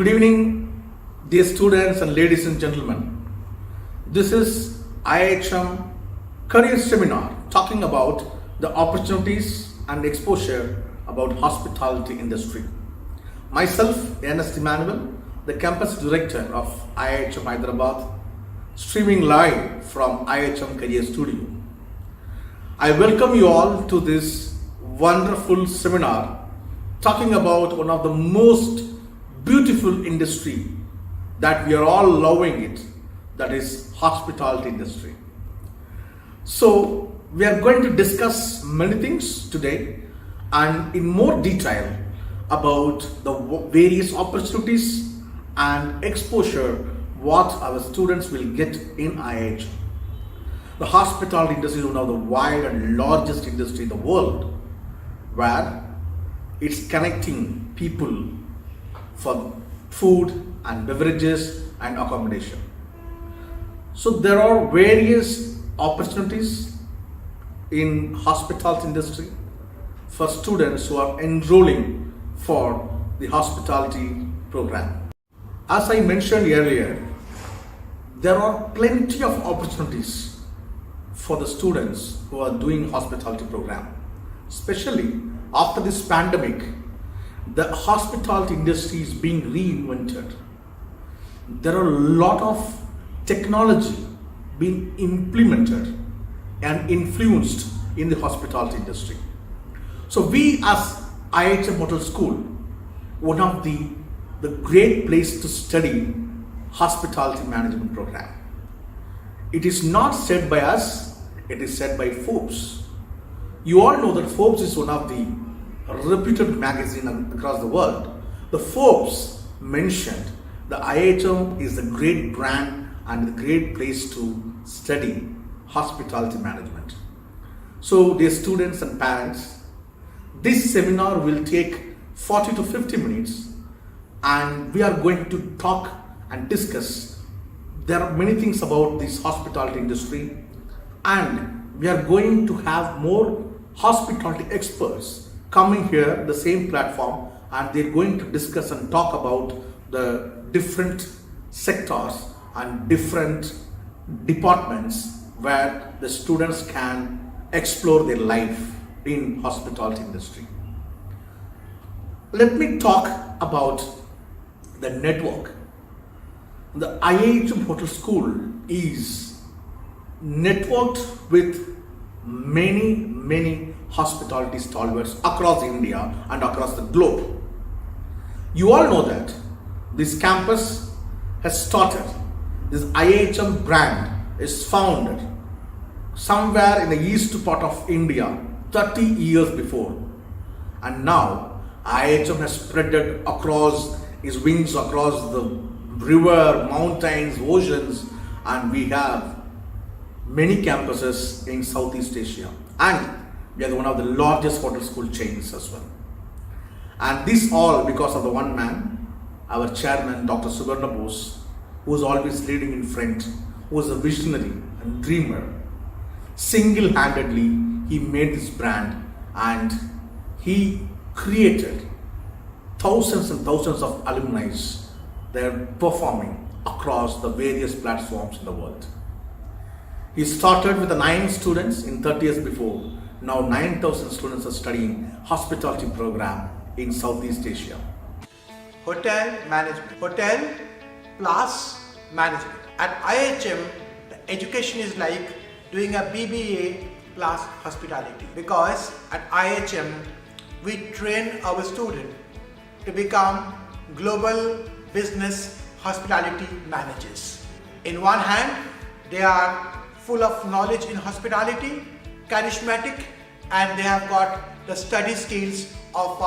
Good evening, dear students and ladies and gentlemen. This is IIHM Career Seminar talking about the opportunities and exposure about hospitality industry. Myself, Ernest Emmanuel, the campus director of IIHM Hyderabad, streaming live from IIHM Career Studio. I welcome you all to this wonderful seminar talking about one of the most beautiful industry that we are all loving it, that is hospitality industry. So we are going to discuss many things today and in more detail about the various opportunities and exposure what our students will get in IIHM. The hospitality industry is one of the wide and largest industry in the world, where it's connecting people for food and beverages and accommodation. So there are various opportunities in hospitality industry for students who are enrolling for the hospitality program. As I mentioned earlier, there are plenty of opportunities for the students who are doing hospitality program. Especially after this pandemic, the hospitality industry is being reinvented. There are a lot of technology being implemented and influenced in the hospitality industry. So we as IIHM Hotel School, one of the great place to study hospitality management program. It is not said by us, it is said by Forbes. You all know that Forbes is one of the reputed magazine across the world. The Forbes mentioned the IIHM is a great brand and a great place to study hospitality management. So dear students and parents, this seminar will take 40 to 50 minutes and we are going to talk and discuss. There are many things about this hospitality industry and we are going to have more hospitality experts coming here, the same platform, and they're going to discuss and talk about the different sectors and different departments where the students can explore their life in hospitality industry. Let me talk about the network. The IIHM Hotel School is networked with many hospitality stalwarts across India and across the globe. You all know that this campus has started, this IIHM brand is founded somewhere in the east part of India 30 years before, and now IIHM has spreaded across its wings across the river, mountains, oceans, and we have many campuses in Southeast Asia, and we are one of the largest hotel school chains as well. And this all because of the one man, our chairman, Dr. Subarna Bose, who is always leading in front, who is a visionary and dreamer. Single-handedly, he made this brand and he created thousands and thousands of alumni. They are performing across the various platforms in the world. He started with the 9 students in 30 years before. Now 9,000 students are studying hospitality program in Southeast Asia. Hotel management, hotel plus management. At IIHM, the education is like doing a BBA plus hospitality, because at IIHM we train our student to become global business hospitality managers. In one hand, they are full of knowledge in hospitality, charismatic, and they have got the study skills of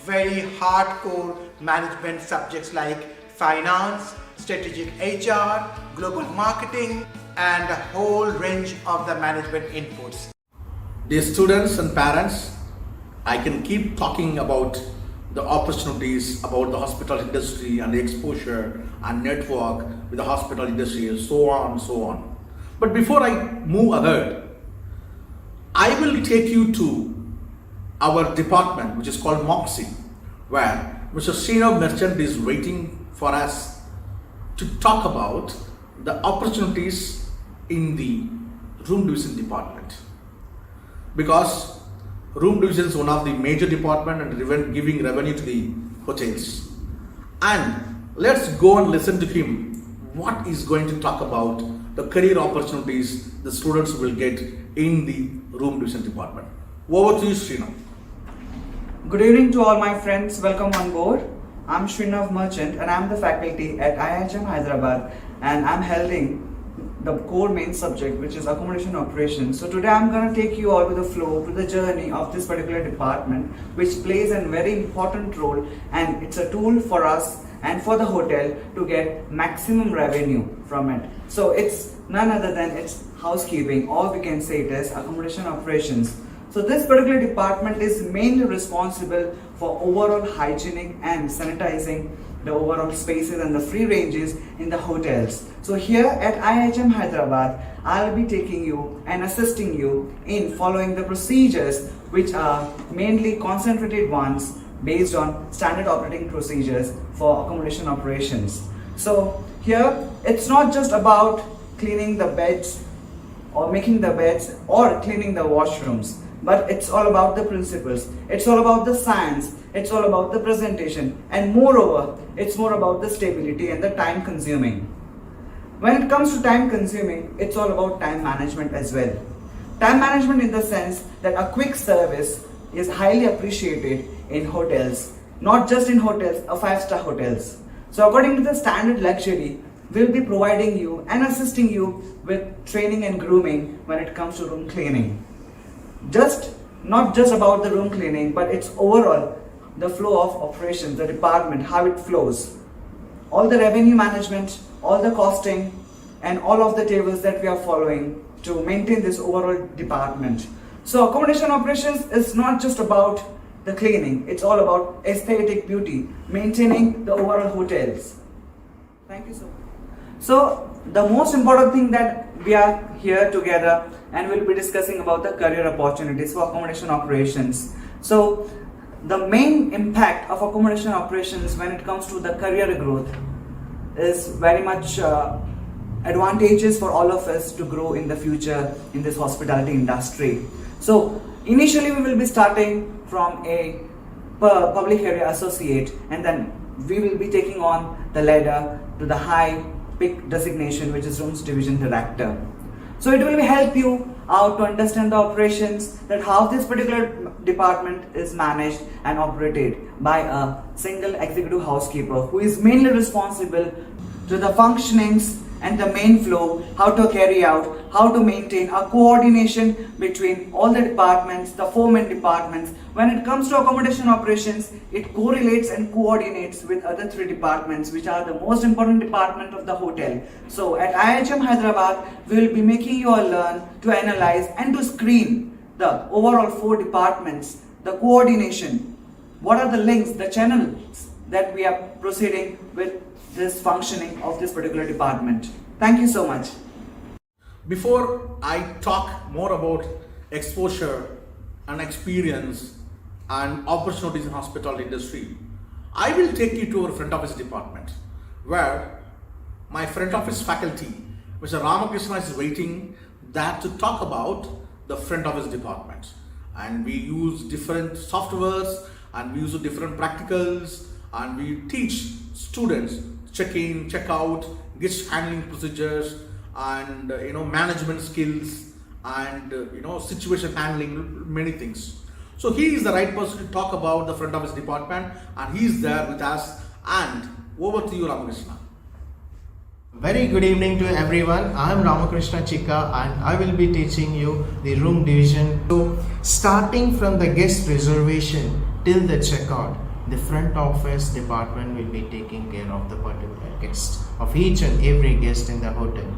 very hardcore management subjects like finance, strategic HR, global marketing, and a whole range of the management inputs. Dear students and parents, I can keep talking about the opportunities about the hospitality industry and the exposure and network with the hospitality industry and so on and so on. But before I move ahead, I will take you to our department, which is called MOXIE, where Mr. Srinav Merchant is waiting for us to talk about the opportunities in the room division department. Because room division is one of the major department and giving revenue to the hotels. And let's go and listen to him what is going to talk about the career opportunities the students will get in the room division department. Over to you, Srinav. Good evening to all my friends. Welcome on board. I'm Srinav Merchant and I'm the faculty at IIHM Hyderabad, and I'm holding the core main subject, which is accommodation operations. So today I'm going to take you all with the flow, with the journey of this particular department, which plays a very important role, and it's a tool for us and for the hotel to get maximum revenue from it. So it's none other than it's housekeeping, or we can say it as accommodation operations. So this particular department is mainly responsible for overall hygienic and sanitizing the overall spaces and the free ranges in the hotels. So here at IIHM Hyderabad, I'll be taking you and assisting you in following the procedures, which are mainly concentrated ones based on standard operating procedures for accommodation operations. So here it's not just about cleaning the beds or making the beds or cleaning the washrooms, but it's all about the principles, it's all about the science, it's all about the presentation, and moreover, it's more about the stability and the time consuming. When it comes to time consuming, it's all about time management as well. Time management in the sense that a quick service is highly appreciated in hotels, not just in hotels, 5-star hotels. So according to the standard luxury, we'll be providing you and assisting you with training and grooming when it comes to room cleaning. Not just about the room cleaning, but it's overall the flow of operations, the department, how it flows. All the revenue management, all the costing, and all of the tables that we are following to maintain this overall department. So accommodation operations is not just about the cleaning, it's all about aesthetic beauty, maintaining the overall hotels. Thank you so much. So the most important thing that we are here together and we'll be discussing about the career opportunities for accommodation operations. So the main impact of accommodation operations when it comes to the career growth is very much advantageous for all of us to grow in the future in this hospitality industry. So initially we will be starting from a public area associate, and then we will be taking on the ladder to the high peak designation, which is rooms division director. So it will help you out to understand the operations, that how this particular department is managed and operated by a single executive housekeeper who is mainly responsible to the functionings and the main flow, how to carry out, how to maintain a coordination between all the departments, the 4 main departments. When it comes to accommodation operations, it correlates and coordinates with other 3 departments, which are the most important department of the hotel. So at IIHM Hyderabad, we will be making you all learn to analyze and to screen the overall 4 departments, the coordination, what are the links, the channels that we are proceeding with this functioning of this particular department. Thank you so much. Before I talk more about exposure and experience and opportunities in hospitality industry, I will take you to our front office department, where my front office faculty, Mr. Ramakrishna, is waiting that to talk about the front office department. And we use different softwares and we use different practicals, and we teach students check-in, check-out, guest handling procedures, and management skills, and situation handling, many things. So he is the right person to talk about the front office department, and he is there with us. And over to you, Ramakrishna. Very good evening to everyone. I am Ramakrishna Chikka and I will be teaching you the room division. So starting from the guest reservation till the checkout, the front office department will be taking care of the particular guest, of each and every guest in the hotel,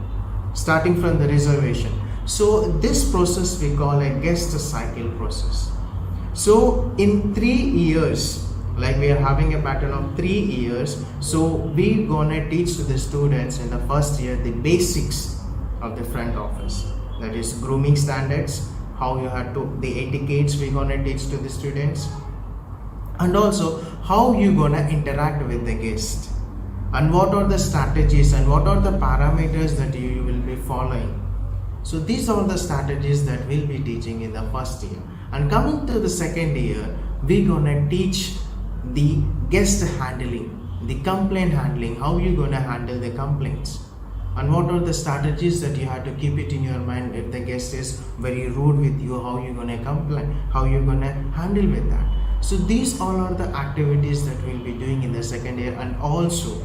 starting from the reservation. So this process we call a guest cycle process. So in 3 years, like we are having a pattern of 3 years, so we gonna teach to the students in the first year the basics of the front office, that is grooming standards, how you have to, the etiquettes we gonna teach to the students, and also how you gonna interact with the guest, and what are the strategies and what are the parameters that you will be following. So these are the strategies that we'll be teaching in the first year. And coming to the second year, we're gonna teach the guest handling, the complaint handling, how you gonna handle the complaints, and what are the strategies that you have to keep it in your mind if the guest is very rude with you, how you gonna complain, how you gonna handle with that. So these all are the activities that we'll be doing in the second year. And also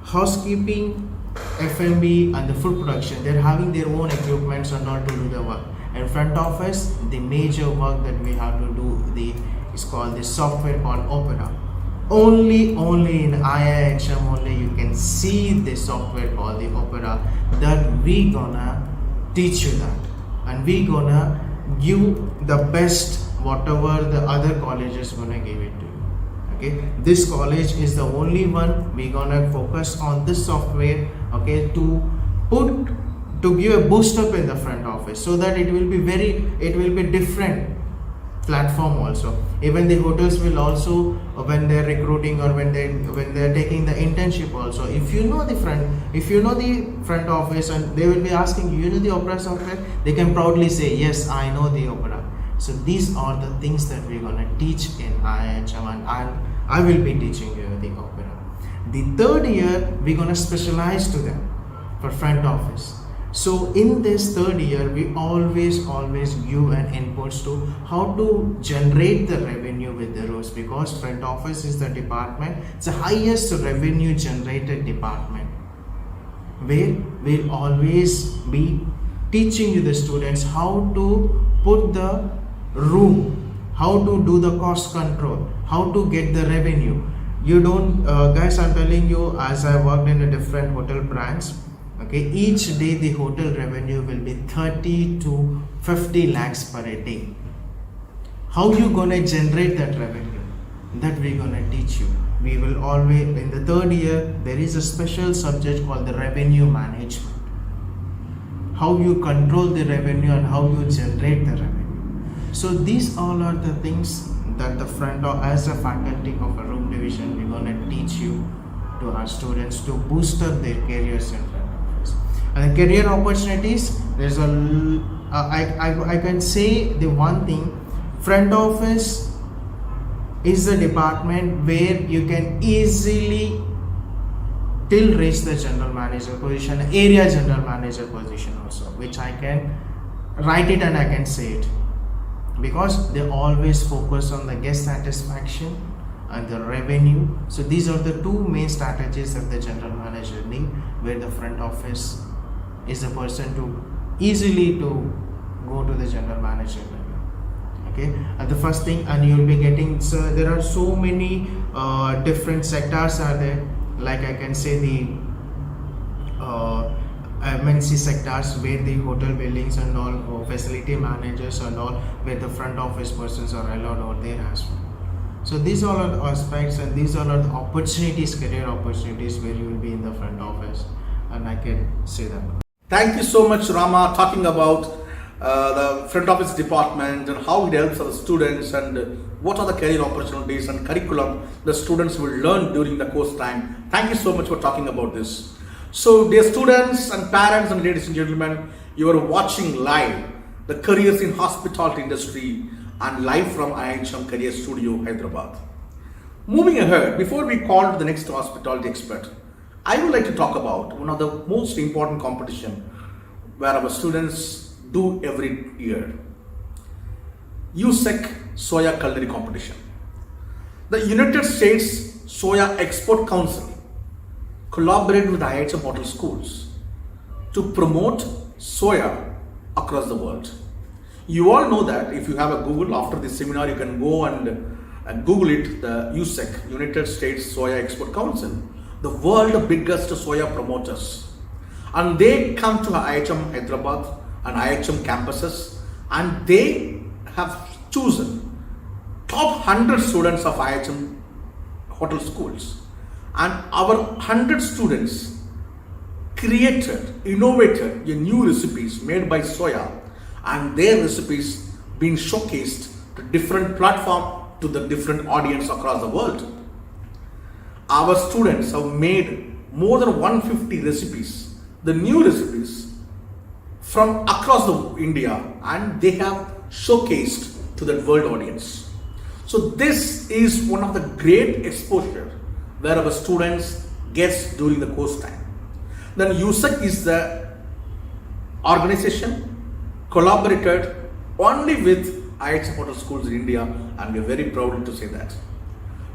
housekeeping, F&B and the food production, they're having their own equipments and all to do the work. And front office, the major work that we have to do is called the software called Opera. Only in IIHM only you can see the software called the Opera, that we gonna teach you that, and we gonna give the best whatever the other colleges gonna give it to you. Okay, this college is the only one we gonna focus on this software, okay, to give a boost up in the front office, so that it will be different platform also. Even the hotels will also, when they're recruiting or when they're taking the internship also, if you know the front office and they will be asking you know the Opera software, they can proudly say yes, I know the Opera. So these are the things that we're gonna teach in IIHM, and I will be teaching you the Opera. The third year we're gonna specialize to them for front office. So in this third year, we always give an inputs to how to generate the revenue with the roles, because front office is the department, it's the highest revenue generated department, where we'll always be teaching you the students how to put the room, how to do the cost control, how to get the revenue. You don't, guys, I'm telling you, as I worked in a different hotel brands, okay, each day the hotel revenue will be 30 to 50 lakhs per a day. How you gonna generate that revenue? That we're gonna teach you. We will always, in the third year, there is a special subject called the revenue management. How you control the revenue and how you generate the revenue. So these all are the things that the front office, as a faculty of a room division, we're gonna teach you to our students to boost up their careers in front office. And the career opportunities, there's I can say the one thing, front office is the department where you can easily till reach the general manager position, area general manager position also, which I can write it and I can say it, because they always focus on the guest satisfaction and the revenue. So these are the two main strategies that the general manager need, where the front office is the person to easily to go to the general manager level. Okay, and the first thing, and you'll be getting, so there are so many different sectors are there, like I can say the MNC sectors, where the hotel buildings and all, or facility managers and all, where the front office persons are allowed out there as well. So these all are the aspects, and these all are the opportunities, career opportunities, where you will be in the front office, and I can say that. Thank you so much, Rama, talking about the front office department and how it helps our students, and what are the career opportunities and curriculum the students will learn during the course time. Thank you so much for talking about this. So dear students and parents and ladies and gentlemen, you are watching live the careers in hospitality industry, and live from IIHM Career Studio, Hyderabad. Moving ahead, before we call to the next hospitality expert, I would like to talk about one of the most important competition where our students do every year. USEC Soya Culinary Competition. The United States Soya Export Council collaborated with IIHM Hotel Schools to promote soya across the world. You all know that if you have a Google after this seminar, you can go and Google it, the USEC, United States Soya Export Council, the world biggest soya promoters. And they come to IIHM Hyderabad and IIHM campuses, and they have chosen top 100 students of IIHM hotel schools. And our 100 students created, innovated a new recipes made by soya, and their recipes being showcased to different platform to the different audience across the world. Our students have made more than 150 recipes, the new recipes from across the India, and they have showcased to the world audience. So this is one of the great exposure where our students gets during the course time. Then USEC is the organization collaborated only with IHM Hotel Schools in India, and we are very proud to say that.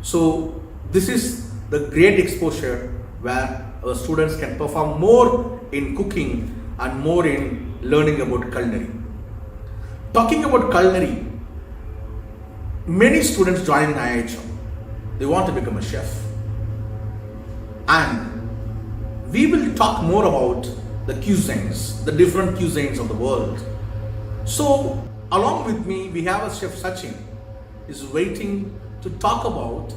So this is the great exposure where our students can perform more in cooking and more in learning about culinary. Talking about culinary, many students join in IHM. They want to become a chef. And we will talk more about the cuisines, the different cuisines of the world. So along with me, we have a chef Sachin is waiting to talk about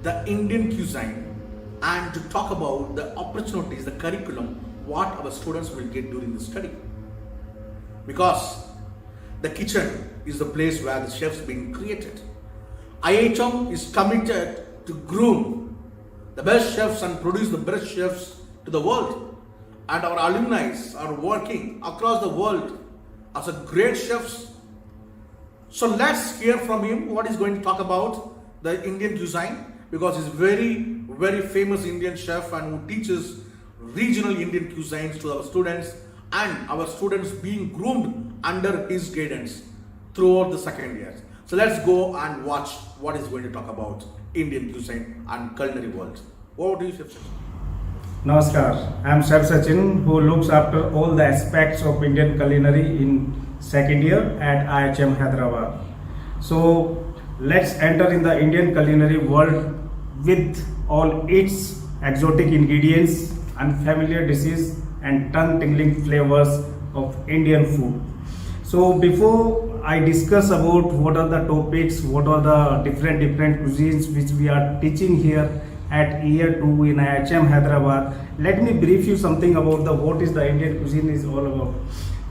the Indian cuisine and to talk about the opportunities, the curriculum, what our students will get during the study. Because the kitchen is the place where the chefs being created. IHM is committed to groom the best chefs and produce the best chefs to the world. And our alumni are working across the world as a great chefs. So let's hear from him what he's going to talk about the Indian cuisine, because he's very famous Indian chef and who teaches regional Indian cuisines to our students, and our students being groomed under his guidance throughout the second year. So let's go and watch what he's going to talk about Indian cuisine and culinary world. Over to you, Chef Sachin. Namaskar, I am Chef Sachin, who looks after all the aspects of Indian culinary in second year at IHM Hyderabad. So let's enter in the Indian culinary world with all its exotic ingredients, unfamiliar dishes and tongue-tingling flavors of Indian food. So before I discuss about what are the topics, what are the different cuisines which we are teaching here at year 2 in IHM Hyderabad, let me brief you something about what is the Indian cuisine is all about.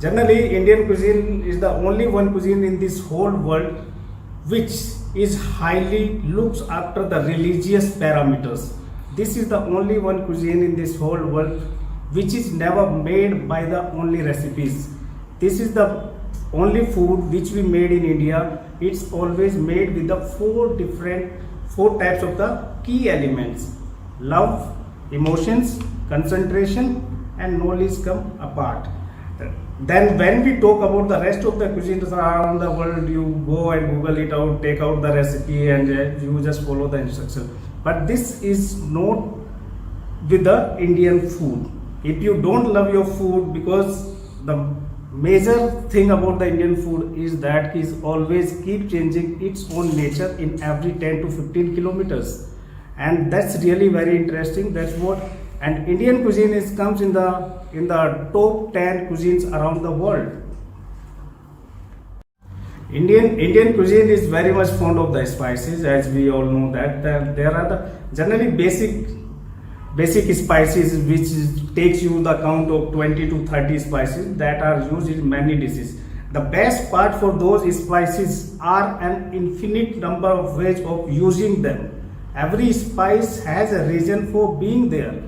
Generally, Indian cuisine is the only one cuisine in this whole world which is highly looks after the religious parameters. This is the only one cuisine in this whole world which is never made by the only recipes. This is the only food which we made in India. It's always made with the four types of the key elements: love, emotions, concentration and knowledge come apart. Then when we talk about the rest of the cuisines around the world, you go and Google it out, take out the recipe and you just follow the instruction. But this is not with the Indian food. If you don't love your food, because the major thing about the Indian food is that is always keep changing its own nature in every 10 to 15 kilometers. And that's really very interesting. That's what, and Indian cuisine comes in the top 10 cuisines around the world. Indian cuisine is very much fond of the spices, as we all know that there are the generally basic spices which takes you the count of 20 to 30 spices that are used in many dishes. The best part for those spices are an infinite number of ways of using them. Every spice has a reason for being there.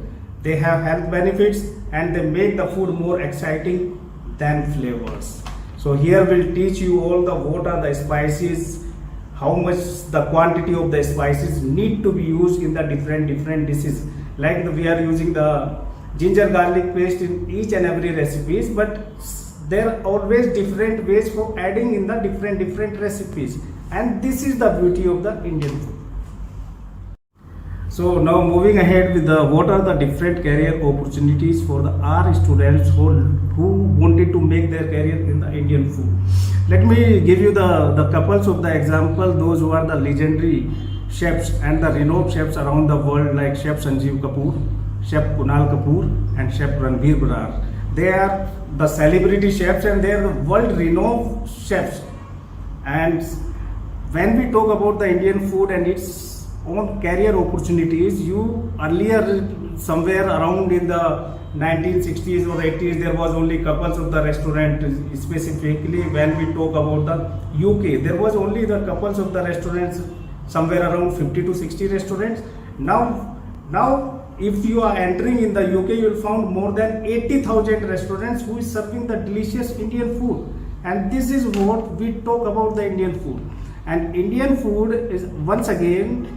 They have health benefits and they make the food more exciting than flavors. So here we'll teach you all what are the spices, how much the quantity of the spices need to be used in the different dishes. Like we are using the ginger garlic paste in each and every recipes, but there are always different ways for adding in the different recipes, and this is the beauty of the Indian food. So now moving ahead with what are the different career opportunities for our students who wanted to make their career in the Indian food. Let me give you the couples of the example, those who are the legendary chefs and the renowned chefs around the world, like Chef Sanjeev Kapoor, Chef Kunal Kapoor and Chef Ranveer Brar. They are the celebrity chefs and they are world renowned chefs. And when we talk about the Indian food and its own career opportunities, you earlier somewhere around in the 1960s or 80s, there was only couples of the restaurant. Specifically, when we talk about the UK, there was only the couples of the restaurants, somewhere around 50 to 60 restaurants. Now, if you are entering in the UK, you will find more than 80,000 restaurants who is serving the delicious Indian food. And this is what we talk about the Indian food. And Indian food is, once again,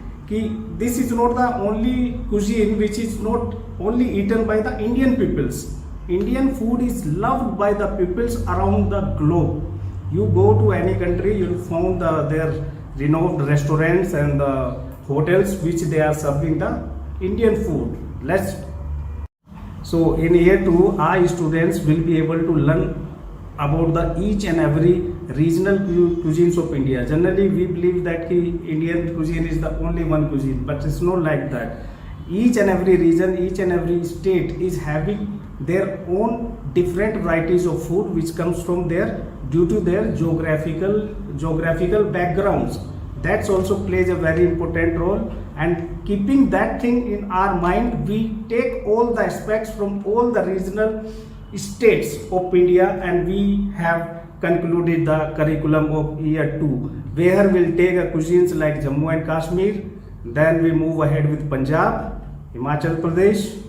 this is not the only cuisine which is not only eaten by the Indian peoples. Indian food is loved by the peoples around the globe. You go to any country, you will find their renowned restaurants and the hotels which they are serving the Indian food. So in year 2, our students will be able to learn about the each and every regional cuisines of India. Generally, we believe that Indian cuisine is the only one cuisine, but it's not like that. Each and every region, each and every state is having their own different varieties of food which comes from due to their geographical backgrounds. That also plays a very important role, and keeping that thing in our mind, we take all the aspects from all the regional states of India, and we have concluded the curriculum of year 2, where we'll take cuisines like Jammu and Kashmir, then we move ahead with Punjab, Himachal Pradesh,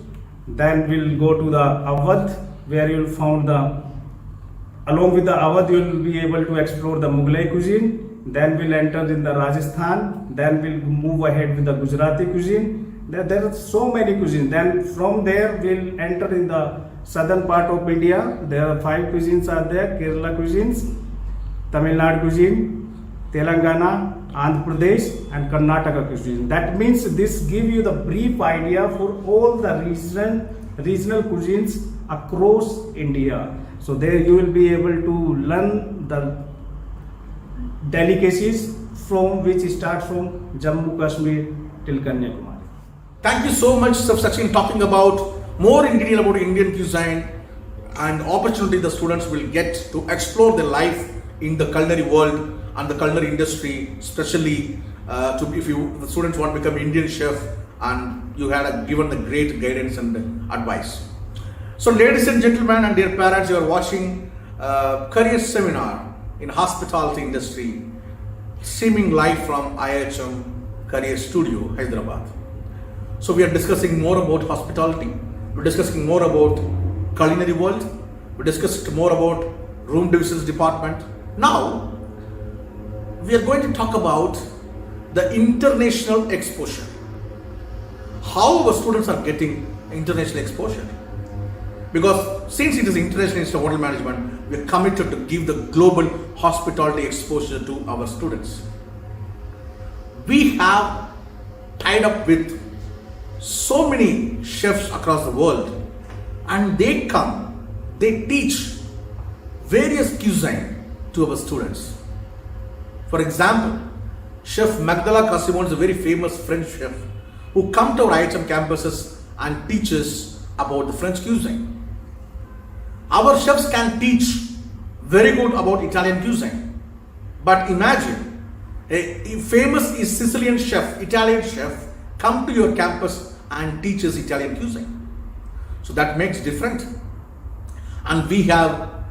then we'll go to the Awadh, where you'll find along with the Awadh, you'll be able to explore the Mughlai cuisine. Then we'll enter in the Rajasthan, then we'll move ahead with the Gujarati cuisine. There are so many cuisines. Then from there we'll enter in the southern part of India. There are 5 cuisines are there: Kerala cuisines, Tamil Nadu cuisine, Telangana, Andhra Pradesh, and Karnataka cuisine. That means this give you the brief idea for all the regional cuisines across India. So there you will be able to learn the delicacies from which start from Jammu Kashmir till Kanyakumari. Thank you so much, Sir Sachin, talking about more in detail about Indian cuisine and opportunity the students will get to explore their life in the culinary world and the culinary industry, especially if the students want to become Indian chef, and you had given the great guidance and advice. So ladies and gentlemen and dear parents, you are watching career seminar in hospitality industry, streaming live from IIHM Career Studio, Hyderabad. So we are discussing more about hospitality, we're discussing more about culinary world, we discussed more about room divisions department. Now, we are going to talk about the international exposure. How our students are getting international exposure. Because since it is International Institute of Hotel Management, we are committed to give the global hospitality exposure to our students. We have tied up with so many chefs across the world, and they teach various cuisine to our students. For example, Chef Magdala Casimon is a very famous French chef who come to our IHM campuses and teaches about the French cuisine. Our chefs can teach very good about Italian cuisine. But imagine a famous Sicilian chef, Italian chef, come to your campus and teaches Italian cuisine. So that makes different. And we have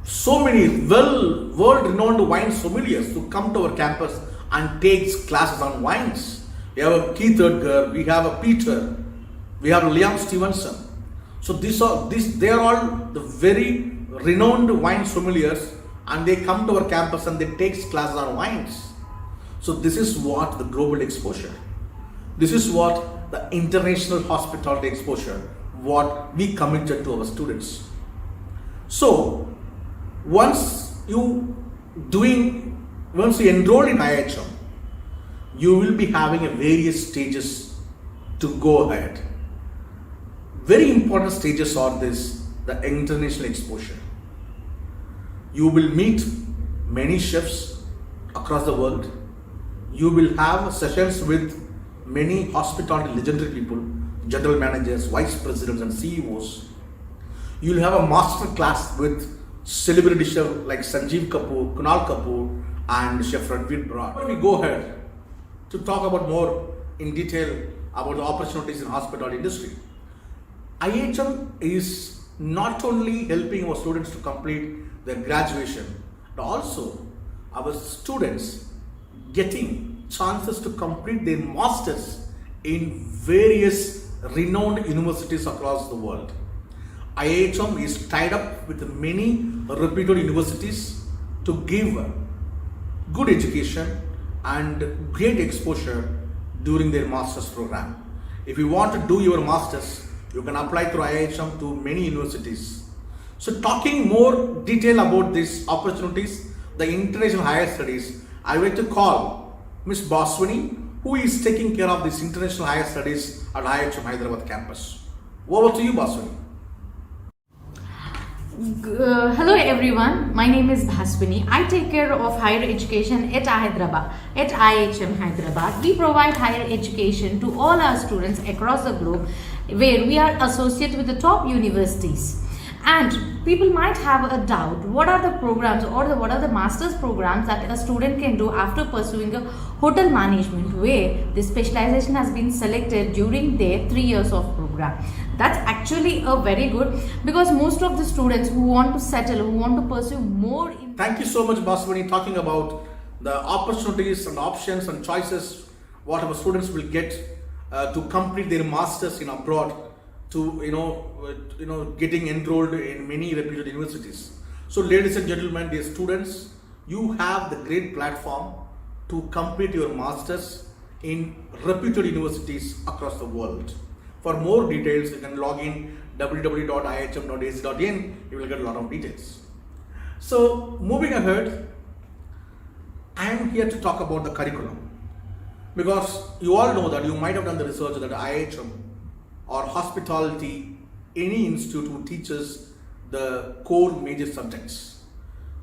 so many world-renowned wine sommeliers who come to our campus and takes classes on wines. We have a Keith Edgar, we have a Peter, we have Liam Stevenson. So they are all the very renowned wine sommeliers, and they come to our campus and they take classes on wines. So this is what the global exposure. This is what the international hospitality exposure, what we committed to our students. So once you enroll in IHM, you will be having various stages to go ahead. Very important stages are the international exposure. You will meet many chefs across the world. You will have sessions with many hospitality legendary people, general managers, vice presidents and CEOs. You will have a master class with celebrity chefs like Sanjeev Kapoor, Kunal Kapoor and Chef Ranveer Brar. Before we go ahead to talk about more in detail about the opportunities in hospitality industry, IHM is not only helping our students to complete their graduation, but also our students getting chances to complete their masters in various renowned universities across the world. IHM is tied up with many reputed universities to give good education and great exposure during their master's program. If you want to do your master's, you can apply through IHM to many universities. So talking more detail about these opportunities, the international higher studies, I would like to call Ms. Baswani, who is taking care of this international higher studies at IHM Hyderabad campus. Over to you, Baswani. Hello everyone, my name is Bhaswini. I take care of higher education at Hyderabad, at IHM Hyderabad. We provide higher education to all our students across the globe, where we are associated with the top universities. And people might have a doubt, what are the programs or what are the master's programs that a student can do after pursuing a hotel management, where the specialization has been selected during their 3 years of program. That's actually a very good, because most of the students who want to settle, who want to pursue more. Thank you so much, Baswani, talking about the opportunities and options and choices what our students will get to complete their masters in abroad, to getting enrolled in many reputed universities. So ladies and gentlemen, dear students, you have the great platform to complete your masters in reputed universities across the world. For more details, you can log in www.ihm.ac.in. You will get a lot of details. So moving ahead, I am here to talk about the curriculum, because you all know that you might have done the research that IHM or hospitality, any institute who teaches the core major subjects.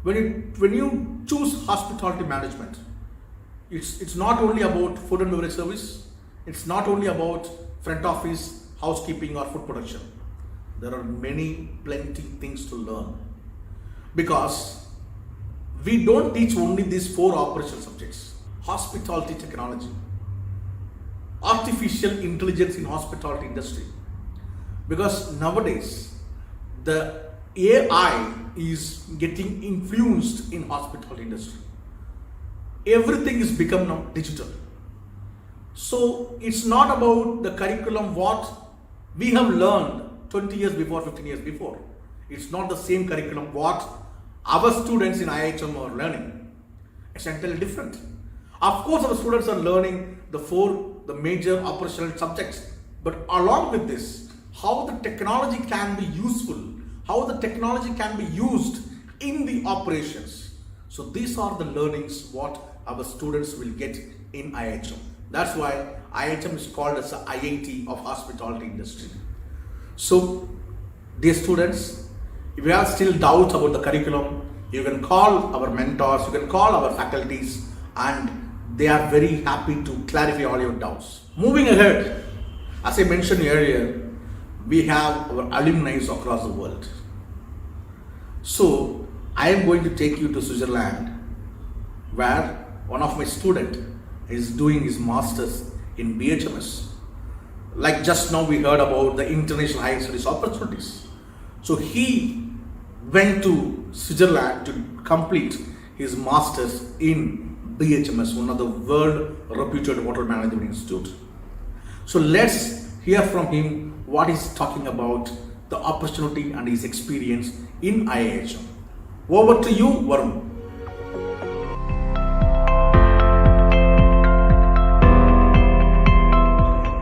When you choose hospitality management, it's not only about food and beverage service, it's not only about front office, housekeeping or food production. There are plenty things to learn, because we don't teach only these 4 operational subjects: hospitality technology, artificial intelligence in hospitality industry, because nowadays the AI is getting influenced in hospitality industry. Everything is become now digital. So it's not about the curriculum what we have learned 20 years before, 15 years before. It's not the same curriculum what our students in IHM are learning. It's entirely different. Of course, our students are learning the major operational subjects, but along with this, how the technology can be useful, how the technology can be used in the operations. So these are the learnings what our students will get in IHM. That's why IHM is called as the IIT of hospitality industry. So dear students, if you have still doubts about the curriculum, you can call our mentors, you can call our faculties, and they are very happy to clarify all your doubts. Moving ahead, as I mentioned earlier, we have our alumni across the world. So I am going to take you to Switzerland, where one of my students is doing his masters in BHMS. Like just now we heard about the international higher studies opportunities. So he went to Switzerland to complete his masters in BHMS, one of the world reputed hotel management institute. So let's hear from him what he's talking about the opportunity and his experience in IHM. Over to you, Varun.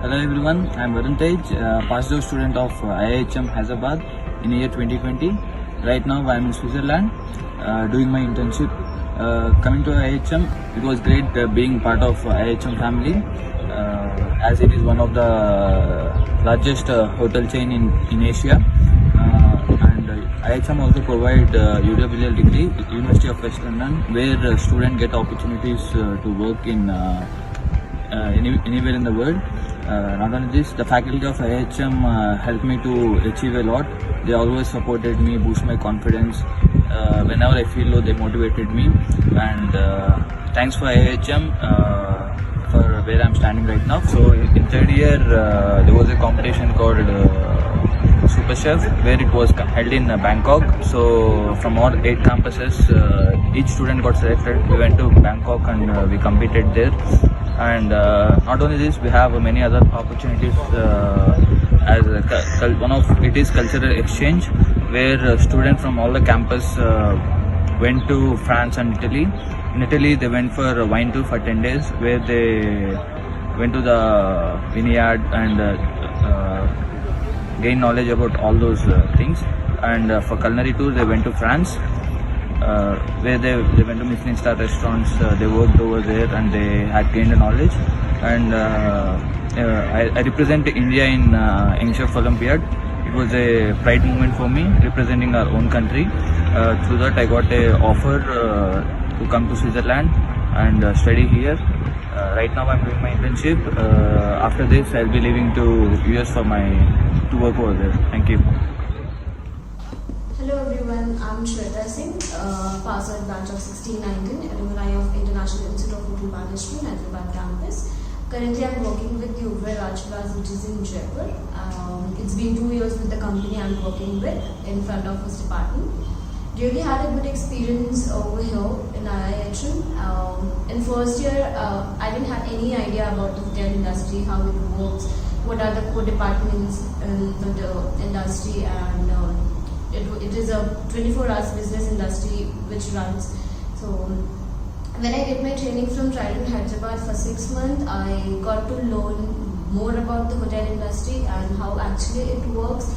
Hello everyone, I am Varun Tej, passed out student of IIHM Hyderabad in year 2020. Right now I am in Switzerland doing my internship. Coming to IIHM, it was great being part of IIHM family, as it is one of the largest hotel chain in Asia. And IIHM also provide UWL degree, University of West London, where students get opportunities to work in anywhere in the world. Not only this, the faculty of IIHM helped me to achieve a lot. They always supported me, boost my confidence. Whenever I feel low, they motivated me. And thanks for IIHM for where I'm standing right now. So in third year, there was a competition called campus chef, where it was held in Bangkok. So from all 8 campuses, each student got selected. We went to Bangkok and we competed there. And not only this, we have many other opportunities as one of it is cultural exchange, where students from all the campus went to France and Italy. In Italy, they went for a wine tour for 10 days, where they went to the vineyard and gained knowledge about all those things. And for culinary tour, they went to France, where they went to Michelin star restaurants. They worked over there and they had gained knowledge. And I represent India in Young Chef Olympiad. It was a pride moment for me, representing our own country. Through that, I got a offer to come to Switzerland and study here. Right now, I'm doing my internship. After this, I'll be leaving to US to work over there. Thank you. Hello everyone, I'm Shweta Singh, passed out batch of 1619, alumni of International Institute of Hotel Management, Hyderabad campus. Currently, I'm working with the Uber Rajplas, which is in Jaipur. It's been 2 years with the company I'm working with in front office department. Really had a good experience over here in IIHM. In first year, I didn't have any idea about the hotel industry, how it works, what are the core departments in the industry, and it is a 24 hours business industry which runs. So when I did my training from Trident Hyderabad for 6 months, I got to learn more about the hotel industry and how actually it works,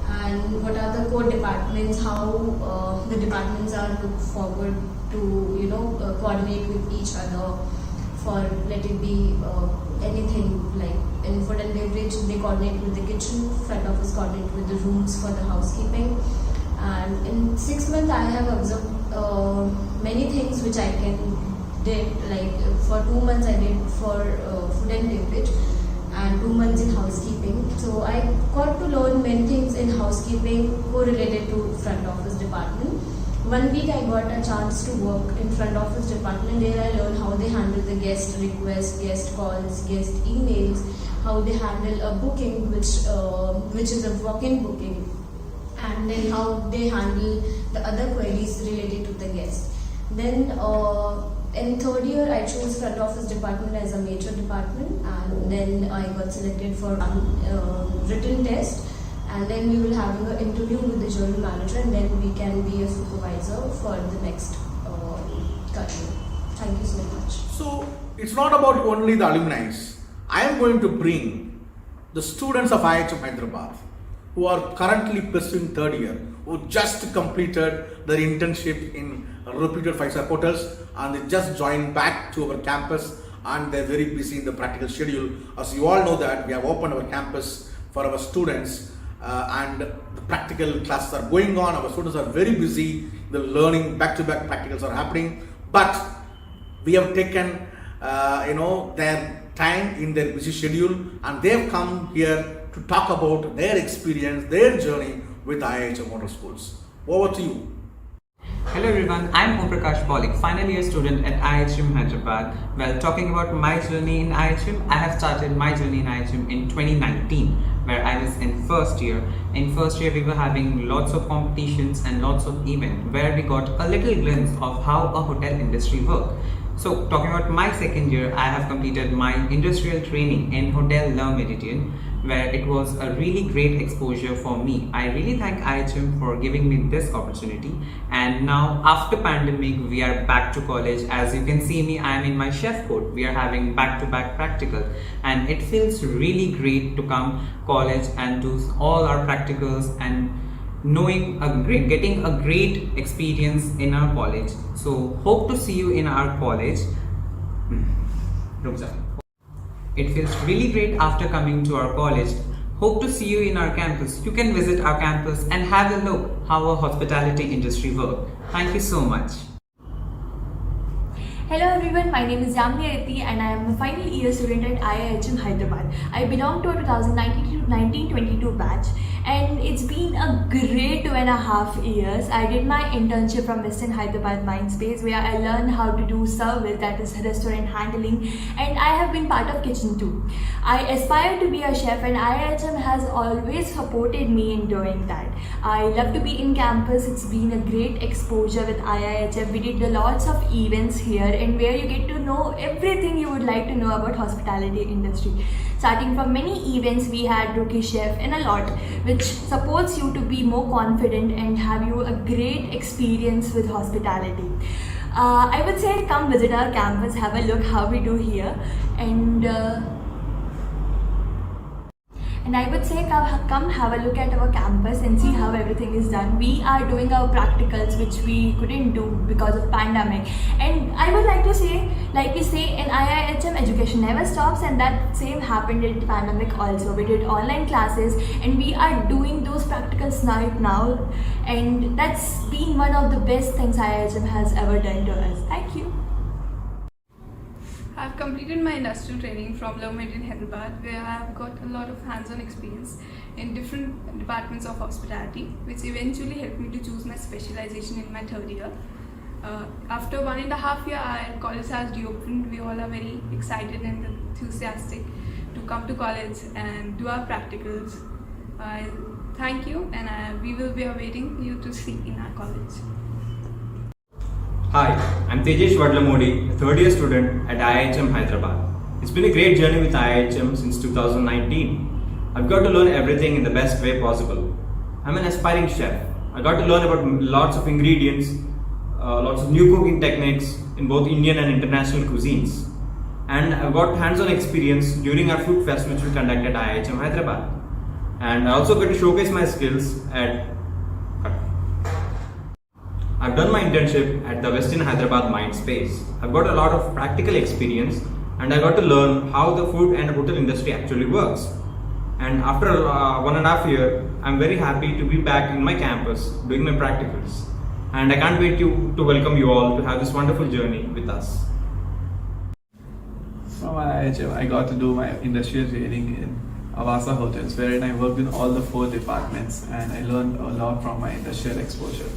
and what are the core departments, how the departments are looked forward to coordinate with each other for, let it be anything like in food and beverage, they coordinate with the kitchen, front office coordinate with the rooms for the housekeeping. And in 6 months I have observed many things which I did, like for 2 months I did for food and beverage and 2 months in housekeeping. So I got to learn many things in housekeeping correlated to front office department. 1 week I got a chance to work in front office department. There I learned how they handle the guest requests, guest calls, guest emails, how they handle a booking which is a walk-in booking, and then how they handle the other queries related to the guest. Then in 3rd year I chose front office department as a major department, and then I got selected for written test, and then we will have an interview with the general manager, and then we can be a supervisor for the next career. Thank you so much. So it's not about only the alumni. I am going to bring the students of IIHM Hyderabad who are currently pursuing 3rd year, who just completed their internship in reputed 5-star hotels, and they just joined back to our campus, and they're very busy in the practical schedule. As you all know that we have opened our campus for our students, and the practical classes are going on. Our students are very busy. The learning back-to-back practicals are happening, but we have taken their time in their busy schedule, and they've come here to talk about their experience, their journey with IIHM Hotel Schools. Over to you. Hello everyone, I'm Om Prakash Paulik, final year student at IIHM Hyderabad. Well, talking about my journey in IIHM, I have started my journey in IIHM in 2019, where I was in 1st year. In 1st year, we were having lots of competitions and lots of events, where we got a little glimpse of how a hotel industry works. So, talking about my 2nd year, I have completed my industrial training in Hotel-Iihm Mediterranean, where it was a really great exposure for me. I really thank IIHM for giving me this opportunity. And now, after pandemic, we are back to college. As you can see me, I am in my chef coat. We are having back-to-back practical, and it feels really great to come college and do all our practicals and getting a great experience in our college. So hope to see you in our college. It feels really great after coming to our college. Hope to see you in our campus. You can visit our campus and have a look how our hospitality industry works. Thank you so much. Hello everyone, my name is Yamini Eti and I am a final year student at IIHM Hyderabad. I belong to a 2019-22 batch, and it's been a great 2.5 years. I did my internship from Western Hyderabad Mindspace, where I learned how to do service, that is restaurant handling, and I have been part of kitchen too. I aspire to be a chef, and IIHM has always supported me in doing that. I love to be in campus. It's been a great exposure with IIHM. We did lots of events here, and where you get to know everything you would like to know about hospitality industry. Starting from many events, we had Rookie Chef and a lot, which supports you to be more confident and have you a great experience with hospitality. I would say come visit our campus, have a look how we do here, and I would say come have a look at our campus and see how everything is done. We are doing our practicals, which we couldn't do because of pandemic. And I would like to say, like we say in IIHM, education never stops, and that same happened in pandemic also. We did online classes and we are doing those practicals right now. And that's been one of the best things IIHM has ever done to us. Thank you. I've completed my industrial training from Government in Hyderabad, where I have got a lot of hands-on experience in different departments of hospitality, which eventually helped me to choose my specialization in my third year. After 1.5 years, our college has reopened. We all are very excited and enthusiastic to come to college and do our practicals. Thank you, and we will be awaiting you to see in our college. Hi, I'm Tejesh Vadlamodi, a third year student at IIHM Hyderabad. It's been a great journey with IIHM since 2019. I've got to learn everything in the best way possible. I'm an aspiring chef. I got to learn about lots of ingredients, lots of new cooking techniques in both Indian and international cuisines. And I've got hands-on experience during our food fest which we conduct at IIHM Hyderabad. And I also got to showcase my skills at I've done my internship at the Western Hyderabad Mindspace. I've got a lot of practical experience and I got to learn how the food and hotel industry actually works. And after 1.5 years, I'm very happy to be back in my campus doing my practicals. And I can't wait to welcome you all to have this wonderful journey with us. From IIHM, I got to do my industrial training in Avasa Hotels, wherein I worked in all the 4 departments and I learned a lot from my industrial exposure.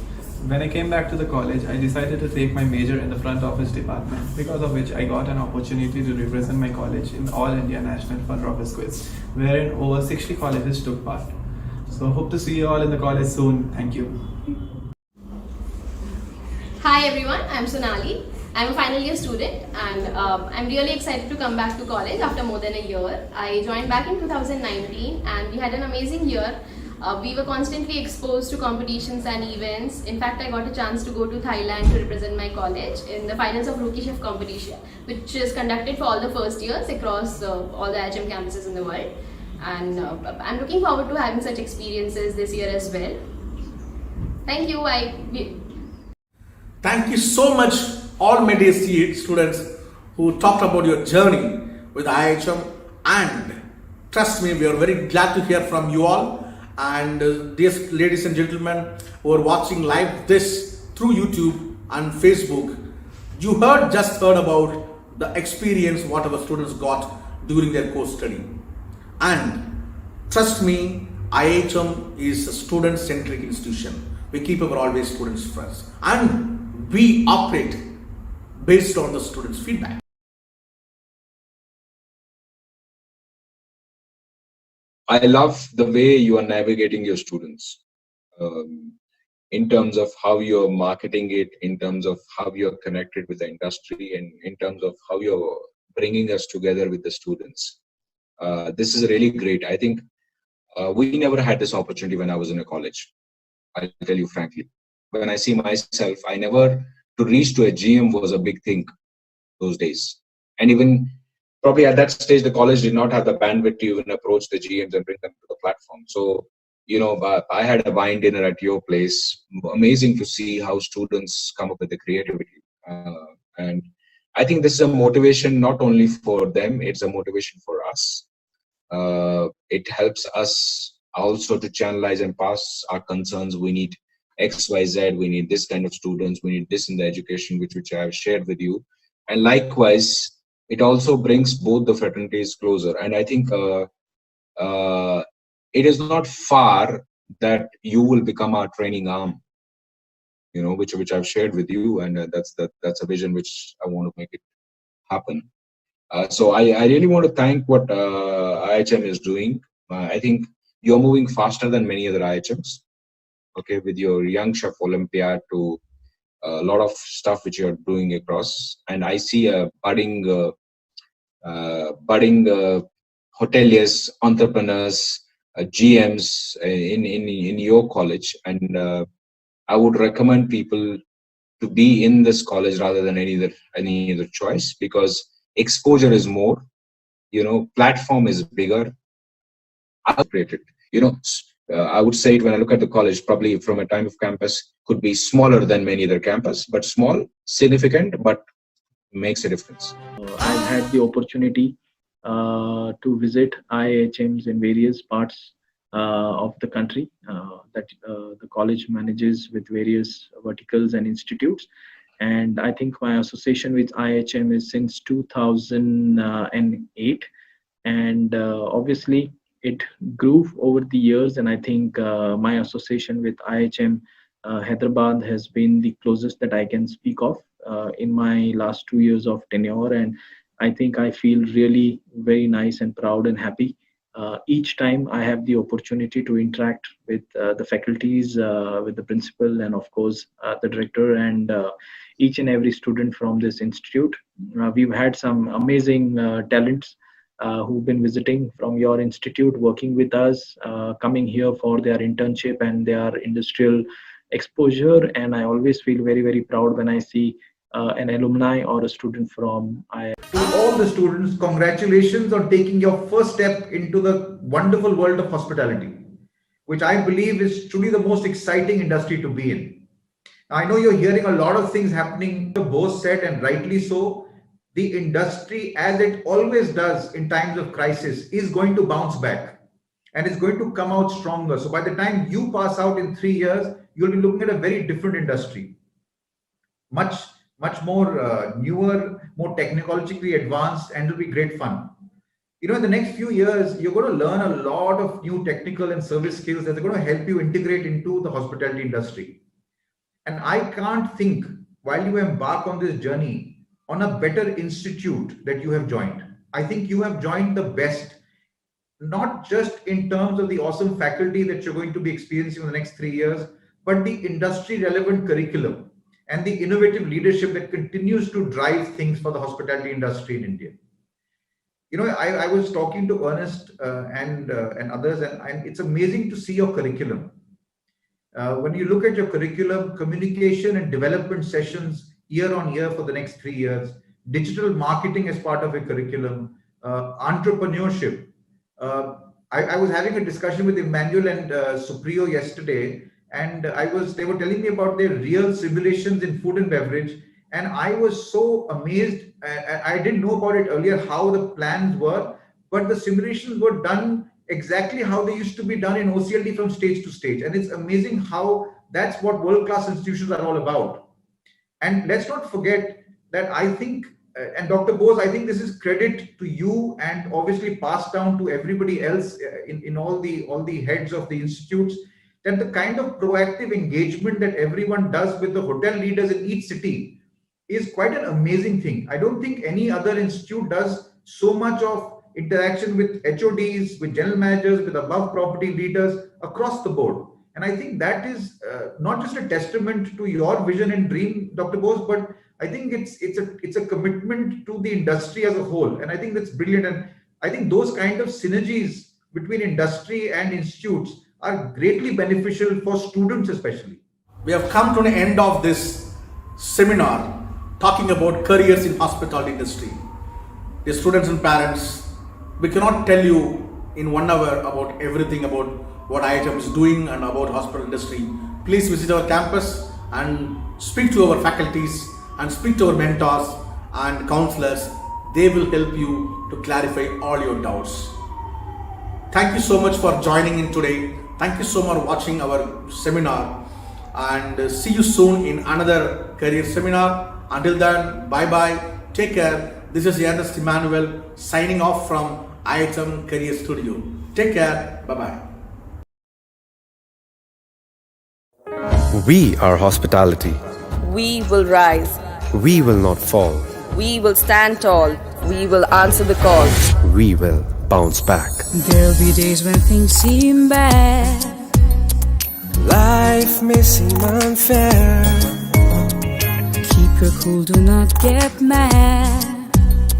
When I came back to the college, I decided to take my major in the front office department, because of which I got an opportunity to represent my college in All India National Front Office Quiz, wherein over 60 colleges took part. So hope to see you all in the college soon. Thank you. Hi everyone, I'm Sonali. I'm a final year student and I'm really excited to come back to college after more than a year. I joined back in 2019 and we had an amazing year. We were constantly exposed to competitions and events. In fact, I got a chance to go to Thailand to represent my college in the finals of Rookie Chef competition, which is conducted for all the first years across all the IIHM campuses in the world. And I'm looking forward to having such experiences this year as well. Thank you. Thank you so much, all my dear students who talked about your journey with IIHM, and trust me, we are very glad to hear from you all. And dear ladies and gentlemen who are watching live this through YouTube and Facebook, you just heard about the experience what our students got during their course study. And trust me, IIHM is a student-centric institution. We keep our always students first, and we operate based on the students' feedback. I love the way you are navigating your students in terms of how you're marketing it, in terms of how you're connected with the industry, and in terms of how you're bringing us together with the students. This is really great. I think we never had this opportunity when I was in a college. I'll tell you frankly. When I see myself, to reach to a GM was a big thing those days. And even probably at that stage, the college did not have the bandwidth to even approach the GMs and bring them to the platform. So, I had a wine dinner at your place. Amazing to see how students come up with the creativity. And I think this is a motivation not only for them, it's a motivation for us. It helps us also to channelize and pass our concerns. We need X, Y, Z. We need this kind of students. We need this in the education, which I have shared with you. And likewise, it also brings both the fraternities closer. And I think it is not far that you will become our training arm, which I've shared with you, and that's a vision which I want to make it happen. So I really want to thank what IHM is doing. I think you're moving faster than many other IHMs. Okay, with your Young Chef Olympiad to a lot of stuff which you're doing across, and I see a budding hoteliers, entrepreneurs, GMs in your college, and I would recommend people to be in this college rather than any other choice, because exposure is more, platform is bigger. I created, I would say it when I look at the college, probably from a time of campus could be smaller than many other campus, but small, significant, but makes a difference. I've had the opportunity to visit IHMs in various parts of the country that the college manages with various verticals and institutes. And I think my association with IHM is since 2008. And obviously, it grew over the years. And I think my association with IHM Hyderabad has been the closest that I can speak of in my last 2 years of tenure. And I think I feel really very nice and proud and happy each time I have the opportunity to interact with the faculties, with the principal, and of course the director, and each and every student from this institute. We've had some amazing talents who've been visiting from your institute, working with us, coming here for their internship and their industrial exposure. And I always feel very, very proud when I see an alumni or a student from IIM. To all the students, congratulations on taking your first step into the wonderful world of hospitality, which I believe is truly the most exciting industry to be in. I know you're hearing a lot of things happening. Both said, and rightly so, the industry, as it always does in times of crisis, is going to bounce back and it's going to come out stronger. So by the time you pass out in 3 years, you'll be looking at a very different industry, much more newer, more technologically advanced, and it'll be great fun. In the next few years, you're going to learn a lot of new technical and service skills that are going to help you integrate into the hospitality industry. And I can't think, while you embark on this journey, on a better institute that you have joined. I think you have joined the best, not just in terms of the awesome faculty that you're going to be experiencing in the next 3 years, but the industry relevant curriculum and the innovative leadership that continues to drive things for the hospitality industry in India. I was talking to Ernest and others, and it's amazing to see your curriculum. When you look at your curriculum, communication and development sessions year on year for the next 3 years, digital marketing as part of a curriculum, entrepreneurship. I was having a discussion with Emmanuel and Supriyo yesterday, and they were telling me about their real simulations in food and beverage, and I was so amazed. I didn't know about it earlier, how the plans were, but the simulations were done exactly how they used to be done in OCLD from stage to stage. And it's amazing how that's what world-class institutions are all about. And let's not forget that I think, and Dr. Bose, I think this is credit to you and obviously passed down to everybody else in all the heads of the institutes, that the kind of proactive engagement that everyone does with the hotel leaders in each city is quite an amazing thing. I don't think any other institute does so much of interaction with HODs, with general managers, with above property leaders across the board. And I think that is not just a testament to your vision and dream, Dr. Bose, but I think it's a commitment to the industry as a whole. And I think that's brilliant. And I think those kind of synergies between industry and institutes are greatly beneficial for students especially. We have come to the end of this seminar talking about careers in hospitality industry. Dear students and parents, we cannot tell you in 1 hour about everything about what IHM is doing and about hospital industry. Please visit our campus and speak to our faculties and speak to our mentors and counselors. They will help you to clarify all your doubts. Thank you so much for joining in today. Thank you so much for watching our seminar, and see you soon in another career seminar. Until then, bye-bye. Take care. This is Ernest Emmanuel signing off from IHM Career Studio. Take care. Bye-bye. We are hospitality. We will rise. We will not fall. We will stand tall. We will answer the call. We will bounce back. There'll be days when things seem bad. Life may seem unfair. Keep your cool, do not get mad.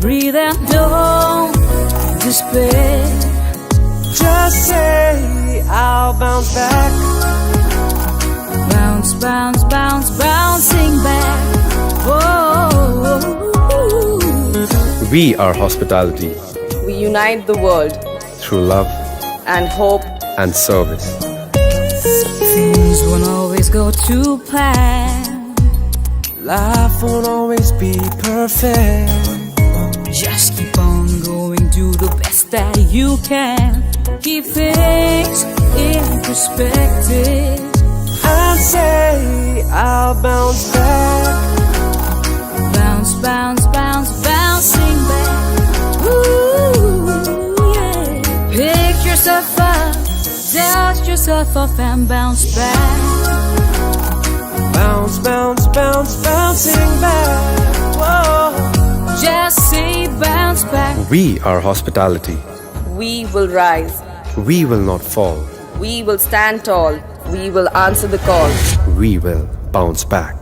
Breathe and don't despair. Just say, I'll bounce back. Bounce, bounce, bounce, bouncing back. Oh. We are hospitality. We unite the world Through love and hope and service. Things won't always go to plan. Life won't always be perfect. Just keep on going, do the best that you can. Keep things in perspective. And say, I'll bounce back. Bounce, bounce, bounce, bouncing back. Ooh, yeah. Pick yourself up, dust yourself off and bounce back. Bounce, bounce, bounce, bouncing back. Whoa. Just say bounce back. We are hospitality. we will rise. We will not fall. We will stand tall. We will answer the call. We will bounce back.